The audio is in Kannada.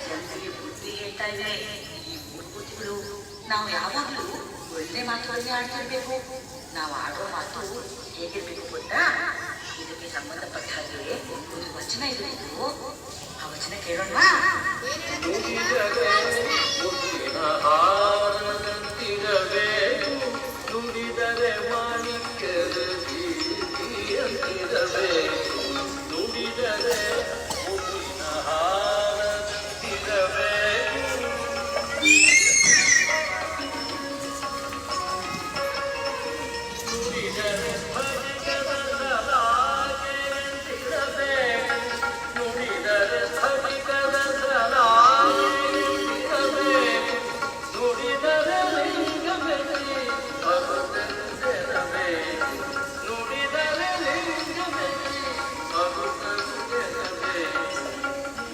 ಜನರಿಗೆ ಬುದ್ಧಿ ಹೇಳ್ತಾ ಇದೆ. ಈ ಮೂರ್ಖಗಳು ನಾವು ಯಾವಾಗಲೂ ಒಳ್ಳೆ ಮಾತುಗಳನ್ನೇ ಆಡ್ತಿರ್ಬೇಕು. ನಾವು ಆಡೋ ಮಾತು ಹೇಗಿರ್ಬೇಕು ಗೊತ್ತಾ? ಇದಕ್ಕೆ ಸಂಬಂಧಪಟ್ಟ ಹಾಗೆ ಒಂದು ವಚನ ಇದೆ. ಆ ವಚನ ಕೇಳೋಣವಾ? ನುಡಿದರೆ ಮಾಣಿಕ್ಯದ